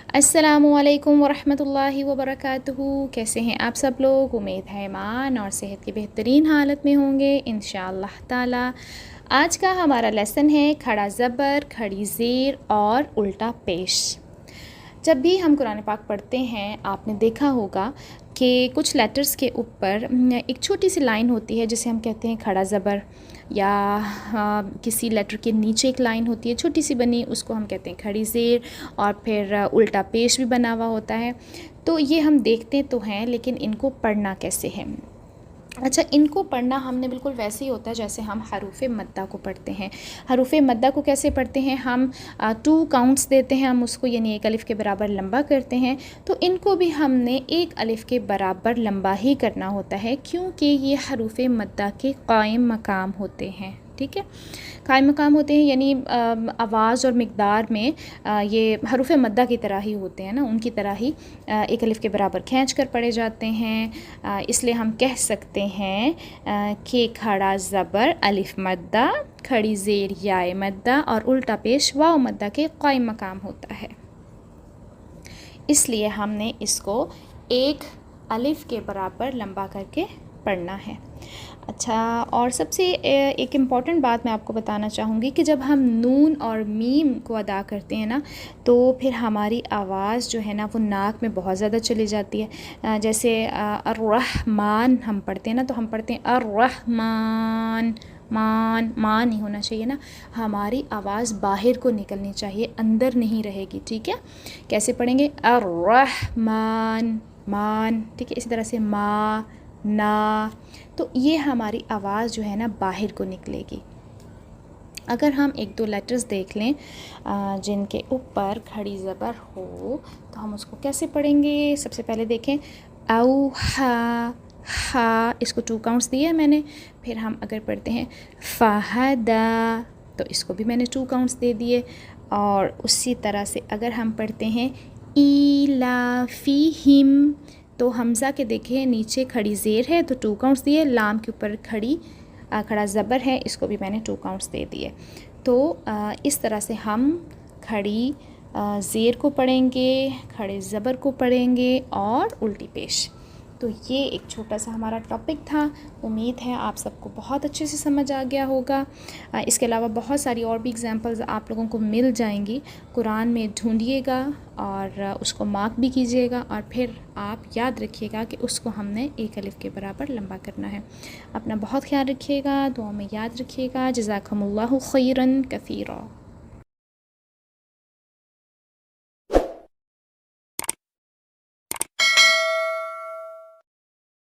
अस्सलामुअलैकुम वरहमतुल्लाहि वबरकातुहू। कैसे हैं आप सब लोग? उम्मीद है ईमान और सेहत की बेहतरीन हालत में होंगे इंशाअल्लाह ताला। आज का हमारा लेसन है खड़ा ज़बर, खड़ी ज़ेर और उल्टा पेश। जब भी हम कुरान पाक पढ़ते हैं आपने देखा होगा कि कुछ लेटर्स के ऊपर एक छोटी सी लाइन होती है जिसे हम कहते हैं खड़ा ज़बर, या किसी लेटर के नीचे एक लाइन होती है छोटी सी बनी, उसको हम कहते हैं खड़ी ज़ेर, और फिर उल्टा पेश भी बना हुआ होता है। तो ये हम देखते तो हैं, लेकिन इनको पढ़ना कैसे है? अच्छा, इनको पढ़ना हमने बिल्कुल वैसे ही होता है जैसे हम हरूफ़ मद्दा को पढ़ते हैं। हरूफ़ मद्दा को कैसे पढ़ते हैं? हम 2 काउंट्स देते हैं, हम उसको यानी एक अलिफ़ के बराबर लंबा करते हैं। तो इनको भी हमने एक अलिफ़ के बराबर लंबा ही करना होता है, क्योंकि ये हरूफ़ मद्दा के कायम मकाम होते हैं। ठीक है, कायम मकाम होते हैं, यानी आवाज़ और मिक़दार में ये हरूफ़ मद्दा की तरह ही होते हैं ना, उनकी तरह ही एक अलिफ़ के बराबर खींच कर पढ़े जाते हैं। इसलिए हम कह सकते हैं कि खड़ा ज़बर अलिफ़ मद्दा, खड़ी ज़ेर याए मद्दा और उल्टा पेश वाव मद्दा के कायम मकाम होता है। इसलिए हमने इसको एक अलिफ़ के बराबर लंबा करके पढ़ना है। अच्छा, और सबसे एक इम्पॉर्टेंट बात मैं आपको बताना चाहूँगी कि जब हम नून और मीम को अदा करते हैं ना, तो फिर हमारी आवाज़ जो है ना वो नाक में बहुत ज़्यादा चली जाती है। जैसे अर्रहमान हम पढ़ते हैं ना, तो हम पढ़ते हैं अर्रहमान, मान मान नहीं होना चाहिए ना, हमारी आवाज़ बाहर को निकलनी चाहिए, अंदर नहीं रहेगी। ठीक है, कैसे पढ़ेंगे? अर्रहमान मान, ठीक है। इसी तरह से मा ना, तो ये हमारी आवाज़ जो है ना बाहर को निकलेगी। अगर हम एक दो लेटर्स देख लें जिनके ऊपर खड़ी ज़बर हो, तो हम उसको कैसे पढ़ेंगे? सबसे पहले देखें औ हा, इसको 2 काउंट्स दिए हैं मैंने। फिर हम अगर पढ़ते हैं फ़हदा, तो इसको भी मैंने 2 काउंट्स दे दिए। और उसी तरह से अगर हम पढ़ते हैं इलाफ़िहिम, तो हमज़ा के देखें नीचे खड़ी ज़ेर है तो 2 काउंट्स दिए, लाम के ऊपर खड़ा ज़बर है, इसको भी मैंने 2 काउंट्स दे दिए। तो इस तरह से हम खड़ी ज़ेर को पढ़ेंगे, खड़े ज़बर को पढ़ेंगे और उल्टी पेश। तो ये एक छोटा सा हमारा टॉपिक था। उम्मीद है आप सबको बहुत अच्छे से समझ आ गया होगा। इसके अलावा बहुत सारी और भी एग्ज़ाम्पल्स आप लोगों को मिल जाएंगी। कुरान में ढूंढिएगा और उसको मार्क भी कीजिएगा, और फिर आप याद रखिएगा कि उसको हमने एक अलिफ़ के बराबर लंबा करना है। अपना बहुत ख्याल रखिएगा, दुआ में याद रखिएगा। जज़ाकुमुल्लाहु खैरन कसीरा।